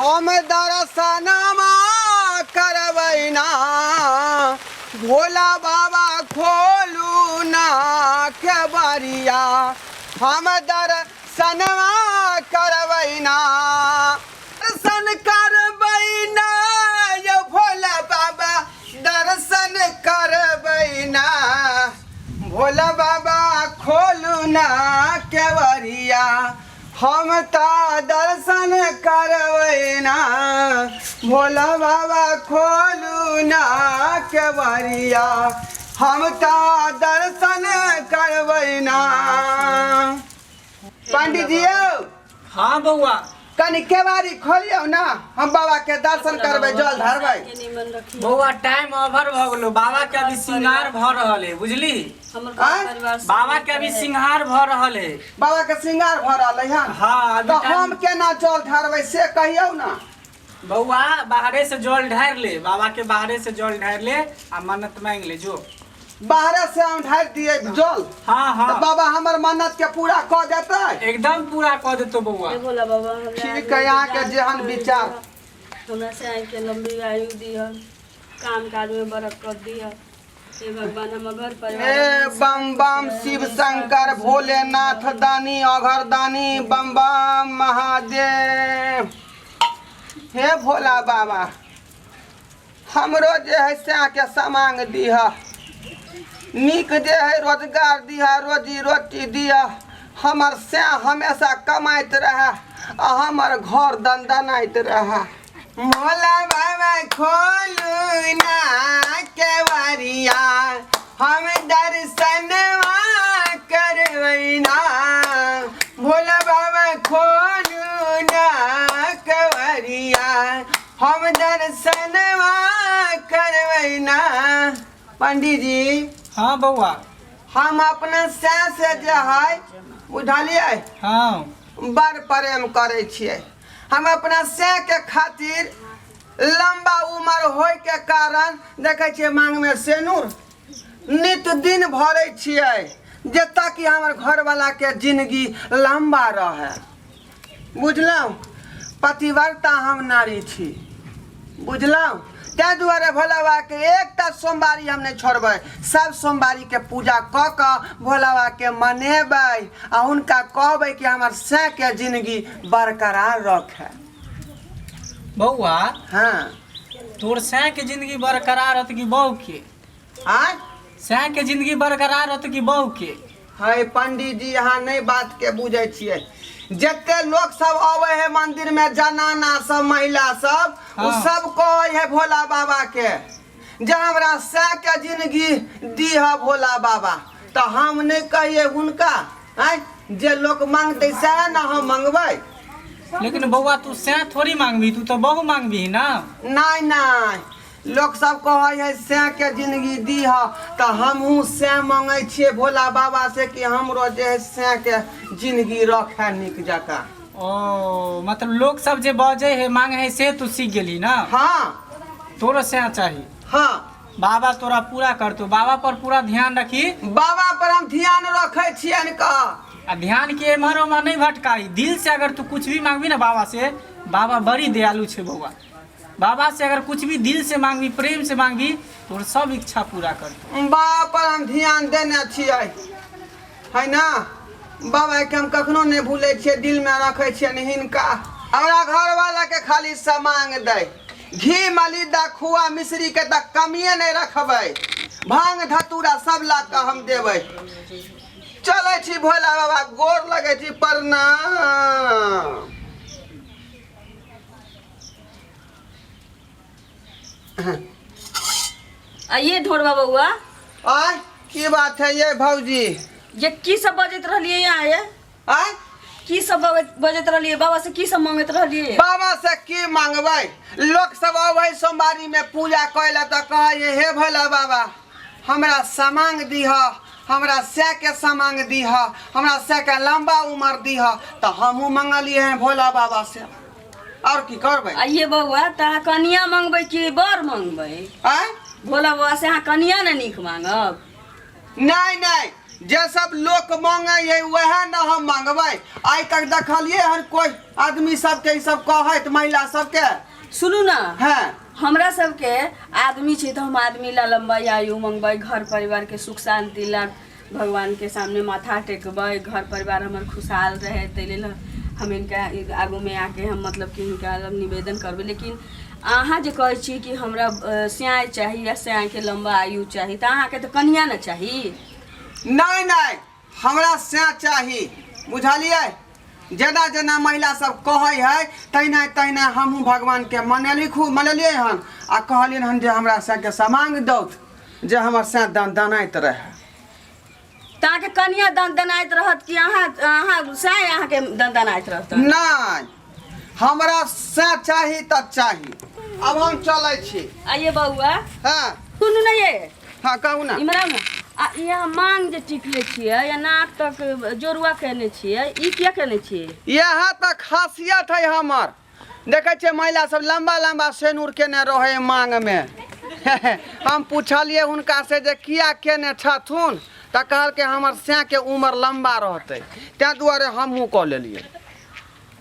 हम दर्शनमा करबैना भोला बाबा खोलू ना केवरिया हम दर्शनमा करबैना दर्शन करबैना यो भोला बाबा दर्शन करबैना भोला बाबा खोलू ना केवरिया हम ता दर्शन करबैना भोला बाबा खोलू ना केवरिया हम ता दर्शन करबैना। पंडित जी हाँ बउआ कनी केवारी खोलियो ना हम बाबा के दर्शन करबै जल धरबै। बउआ टाइम ओवर भ गेलो बाबा के अभी श्रृंगार भ रहल है बुझली बाबा के अभी श्रृंगार भ रहल है बाबा के श्रृंगार भ रहल है। हाँ तो हम केना जल धरबै से कहियो ना। बउआ बाहरे से जल ढार ले बाबा के बाहरे से जल ढार ले आ मन्नत मांग ले जो बाहरे से हम ढार दिए जल। हाँ हाँ तो बाबा हमर मन्नत के पूरा क देतै एकदम पूरा क देतो बउआ। बोला बाबा ठीक है यहाँ के जेहन विचार हमरा से आइ के लंबी आयु दिया काम काज में बरकत दिया हे भगवान हम घर परिवार हे बम बम शिव शंकर भोलेनाथ दानी अघर दानी बम बम महादेव। हे भोला बाबा हमरो जे है से के समांग दिहा नीक जे है रोजगार दिहा रोजी रोटी दिहा हमर से हमेशा कमाइत रहे आ हमर घर दंदनाइत रहे। भोला बाबा खोलू ना केवरिया हम दर्शनवा करबैना भोला बाबा खोलू ना केवरिया हम दर्शनवा करबैना। पंडित जी हाँ बउआ हम अपना से जे है बुझलिए हाँ बड़ प्रेम करे छियै हम अपना से के खातिर लंबा उम्र होय के कारण देखे छियै मांग में सेनुर नित दिन भरे छियै जे ताकि हमर घर वाला के जिंदगी लंबा रहे बुझलौ। पतिव्रता हम नारी छी बुझलौ ते दुआरे भोला बाबा के एकटा सोमवारी हम नहीं छोड़बै सब सोमवारी के पूजा क के भोला बाबा के मनेबै आ हुनका कहबै कि हमर से के जिंदगी बरकरार रखे। बउआ हाँ तोर सै के जिंदगी बरकरार रहत कि बहू के आय सै के जिंदगी बरकरार रहत कि बहू के। है पंडित जी यहाँ नहीं बात के बुझे छियै जते लोग सब आवे है मंदिर में जनाना सब महिला सब उ सब कहे है भोला बाबा के जे हमरा से के जिंदगी दीह भोला बाबा तो हम नहीं कहिए हुनका आय जे लोग मांगते से ना हम मांगबै। लेकिन बउआ तू सै थोड़ी मांगबी तू तो बहु मांगबी ना। नहीं नहीं लोग सब कहे है से के जिंदगी दीह तो हमहू से मांगे छिए भोला बाबा से कि हमरो जे है से के जिंदगी रखे निक जका। ओ मतलब लोग सब जे बजे है मांगे है से तू सीख गेली ना। हाँ तोरा से चाहिए हाँ बाबा तोरा पूरा कर तू बाबा पर पूरा ध्यान रखी बाबा पर हम ध्यान रखे छियन का आ ध्यान के एम्हर उम्हर नहीं भटकाई दिल से अगर तू कुछ भी मांगबी ना बाबा से बाबा बड़ी दयालु छे बउआ बाबा से अगर कुछ भी दिल से मांगबी प्रेम से मांगबी तोर सब इच्छा पूरा कर बाबा पर हम ध्यान देने छियै है ना बाबा के हम कखनो नहीं भूले छियै दिल में रखे छियन हिनका हमरा घर वाला के खाली सामान दे घी मलिदा खुआ मिश्री के तक कमिए नहीं रखबै भांग धतूरा सब ला के हम देबै। चले छी भोला बाबा गोर लगे छी प्रणाम। आइए ढोरबा बउआ आय की बात है ये भौजी ये की सब बजत रहलिए यहाँ ये आय की सब बजत रहलिए बाबा से की सब मांगत रहलिए। बाबा से की मांगबै लोग सब अबै सोमवारी में पूजा कैला तो कहे हे भोला बाबा हमरा समांग दीह हमरा से के समांग दीह हमरा से के लंबा उम्र दीह तो हमहू मंगलिए हैं भोला बाबा से और की करबै। आइए बउआ ता कनिया मांगबै कि बर मांगबै आय भोला बाबा से अहाँ कनिया ने नीक मांगब। नहीं नहीं जे सब लोग मांगे है वह न हम मांगबै। आइ तक देखलिए हर कोई आदमी सबके ई सब कहत महिला सबके। सुनू ना, हाँ हमरा सबके आदमी छै तो हम आदमी ला लंबा आयु मंगबै, घर परिवार के सुख शांति ला भगवान के सामने माथा टेकबै, घर परिवार हमर खुशहाल रहे ताहि लेल हम इनका आगू में आके हम मतलब कि इनका निवेदन करबै। लेकिन अहाँ जे कहै छी कि हमरा स्याय चाही या स्याय के लंबा आयु चाही, तो अहाँ के तो कन्या न चाही। नहीं नहीं हमरा से चाही, बुझलिए। जेना जेना महिला सब कहे है तहिना तहिना हमहूँ भगवान के मनलिए हन आ कहलियन हन जे हमरा से के समांग दौत जे हमर से दनाइत रहे। ताके कन्या दनाइत रहत कि अहाँ स्याय अहाँ के दनाइत रहत? नहीं हमरा से चाही त चाही। अब हम चले छी। आइए बउआ, हाँ सुनू ना, ये हाँ कहू ना। इमरा ना यहाँ मांग जे टिकले छियै या नाक तक जोरुआ केने छियै, ई क्या केने छियै? यहाँ तक खासियत है हमर। देखे छे महिला सब लंबा लंबा सेनुर केने रहे मांग में। हम पूछलिए हुनका से जे किया केने छथुन त कहल के हमर से के उम्र लंबा रहते त्या दुआरे हमहू कह लेलिए।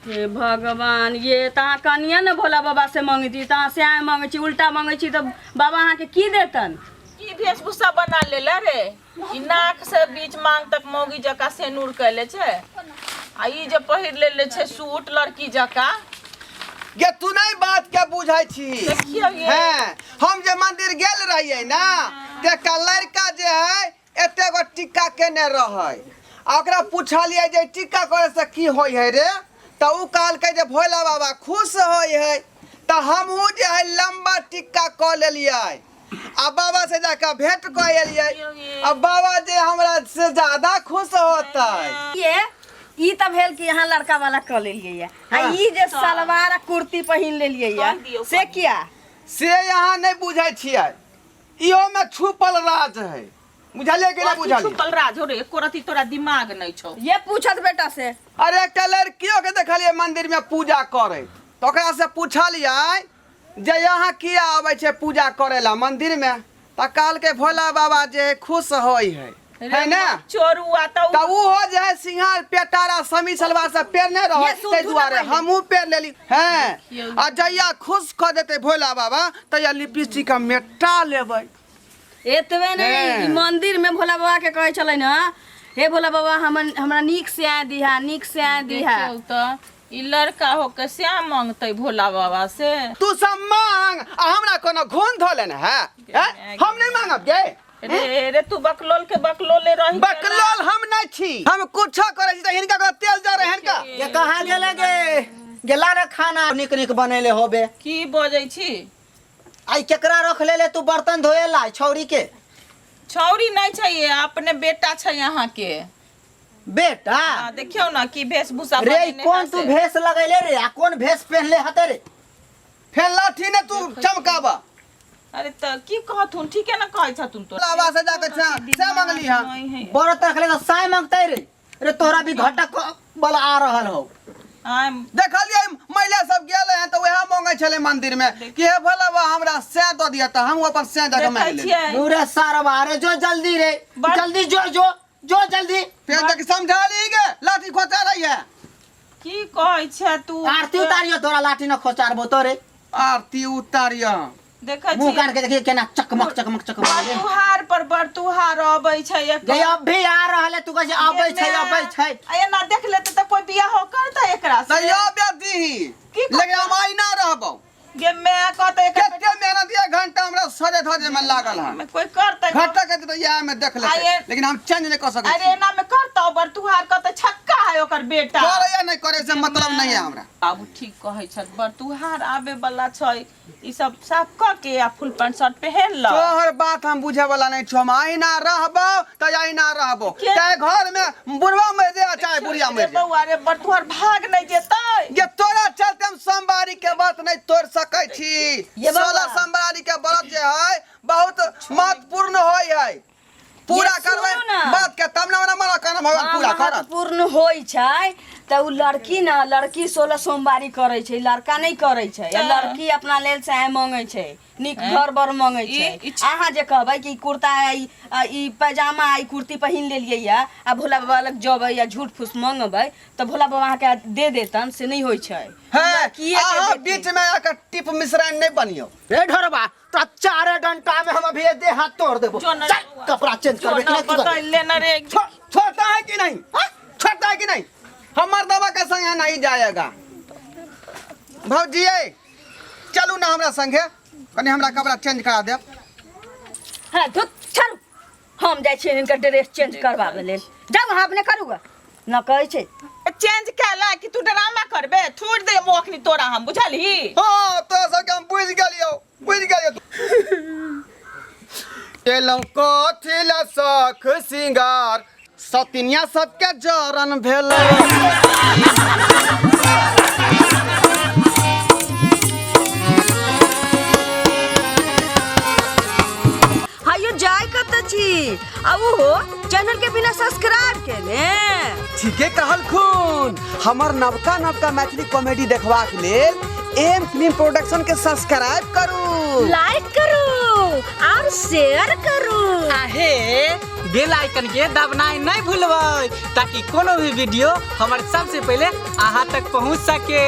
हे भगवान, ये तहाँ कनिया न भोला बाबा से मांगी थी, तहाँ से मांगे छी, उल्टा मांगे छी तो बाबा अहाँ के की देतन? की वेशभूषा बना लेला रे? ई नाक से बीच मांग तक मौगी जका सेनुर कैले छे आ ई जे पहिर लेले छे सूट लड़की जका। ये तू नहीं बात के बुझाई छी। देखियो ये हैं हम जे मंदिर गेल रहिए ना ते का लड़का जे है एते गो टिक्का केने रहे आ ओकरा पूछलिए जे टिक्का करे से की होय है रे त उ कहल के जे भोला बाबा खुश होय है त हमहू जे है लंबा टिक्का क लेलिए आ बाबा से जाकर भेंट कर एलिए। अब बाबा जे हमरा से ज्यादा खुश होता ये ई त भेल कि यहाँ लड़का वाला क लेलिए या आ ई जे सलवार आ कुर्ती पहिन लेलिए या से क्या से यहाँ नहीं बुझाई छियै। इहो में छुपल राज है, बुझलिए कि नहीं बुझलिए? छुपल राज हो रे, एको रति तोरा दिमाग नहीं छौ। ये पूछत बेटा से। अरे एक लड़कियों के देखलिए मंदिर में पूजा करे तो ओकरा से पूछलिए जे यहाँ किया आवे छे पूजा करेला मंदिर में त कहल के भोला बाबा जे खुश होई है ना। चोरुआ त उ हो जे सिंहार पेटारा समी सलवार से पेरने रहो ते दुआरे हमहू पेर लेली हैं। आ जइया खुश क देते भोला बाबा तइया लिपस्टिक मेटा लेबै। एतबे नहीं, ई मंदिर में भोला बाबा के कहे चले ना, हे भोला बाबा हमरा नीक से आ दिहा, नीक से आ दिहा। त ई लड़का हो के श्याम मांगतै भोला बाबा से। तू सब मांग आ हमरा कोनो घून धोले न है? हम नहीं मांगब गे। रे रे तू बकलोल के बकलोले रही। बकलोल हम नहीं छी, हम कुछ करे छी त हिनका को तेल जा रहे हिनका। ये कहाँ गेले गे? गेला रे खाना निक निक बनेले होबे। की बजै छी? आई केकरा रख लेले तू बर्तन धोएला छौरी के? छौरी नहीं चाहिए, अपने बेटा छै यहाँ के बेटा। हाँ, देखियो ना की वेशभूषा रे बनेने कौन है तू से। भेष लगैले रे? आ कौन भेष पहनले हते रे? फिर लाठी ने तू चमकाबा। अरे त की कहथुन, ठीक है ना कहै छथुन तो। लावा से जाके से मांगली हां। बरत रखले तो साय मांगतै रे। रे तोरा भी घटा बल आ रहल हो। देखलिए महिला सब गेले हैं तो वह मांगे छले मंदिर में कि हे भोला बाबा हमरा से द दिया त हम अपन से जाके मांग ले। पूरे सारवा रे जो जल्दी रे, जल्दी जो जल्दी। फिर तक समझा ली गे लाठी खोचा रही है। की कहै छ तू? आरती उतारियो, तोरा लाठी न खोचारबो तो रे। आरती उतारिया देखै छी मुंह काट के देखिए केना चकमक चकमक चकमक रे। तुहार पर बड़ तुहार अबै छै एक। गे अब भी आ रहले, तू कहे आबै छै। आये ना देख लेते त कोई बियाह हो करता एकरा से। तैयो बेदी लेकिन हम आई ना रहबो। गे मैं कहते केते मेहनत ये घंटा हमरा सजे धजे में लागल है। में कोई करते घंटा के तो या में देख ले लेकिन हम चेंज नहीं कर सकते। अरे ना में करता बर तुहार कहते छक्का है ओकर बेटा। करे या नहीं करे से मतलब नहीं है हमरा। बाबू ठीक कहै छ, बर तुहार आबे वाला छै, ई सब साफ क के आ फुल पैंट शर्ट पहन ल। तोहर बात हम बुझे वाला नहीं छो। हम आई ना रहबो त आई ना रहबो, चाहे घर में बुढ़वा मर जाए चाहे बुढ़िया मर जाए। बउआ रे बर तुहार भाग नहीं जेतै। ये तोरा चलते हम सोमवारी के बात नहीं तोड़ सकै छी। 16 सोमवारी के व्रत जे है बहुत महत्वपूर्ण होय है। पूरा करबै बात के तब ना मना करना भगवान पूरा करत। पूर्ण होई छै तो उ लड़की ना लड़की 16 सोमवारी करे छै, लड़का नहीं करे छै। या लड़की अपना लेल चाहे मांगे छै, निक घर बर मांगे छै। अहाँ जे कहबै कि कुर्ता ई पैजामा ई कुर्ती पहिन लेलियै या आ भोला बाबा लग जबै या झूठ फूस मांगबै तो भोला बाबा अहाँ के दे देतन, से नहीं होय छै। अहाँ बीच में आकर टिप मिश्रा नहीं बनियो। रे ढोरबा तो 4 घंटा में हम अभी दे हाथ तोड़ देबो। चल कपड़ा चेंज करबे कि नहीं? लेना रे छोटा है कि नहीं? छोटा है कि नहीं? हमार दवा का संग नहीं जाएगा। भौजी चलू ना हमरा संगे, कनी हमरा कपड़ा चेंज करा दे। हां तो चल हम जाय छी इनका ड्रेस चेंज करवाबे लेल। जाओ वहां अपने करूगा न कहै छै चेंज कैला कि तू ड्रामा करबे, छोड़ दे मोखनी तोरा हम बुझलही। हां तो सब हम बुझ गेलियो तेलम को थिला सख सिंगार सतिनिया सबके जरन भेल। हायो जाय कत छी अब हो चैनल के बिना सब्सक्राइब केने। ठीके कहल खून, हमर नवका मैथिली कॉमेडी देखबाक लेल एम फिल्म प्रोडक्शन के सब्सक्राइब करू, लाइक करू और शेयर करू। आहे बेल आइकन के दबनाई नहीं भूलबै ताकि कोनो भी वीडियो हमारे सबसे पहले अहाँ तक पहुंच सके।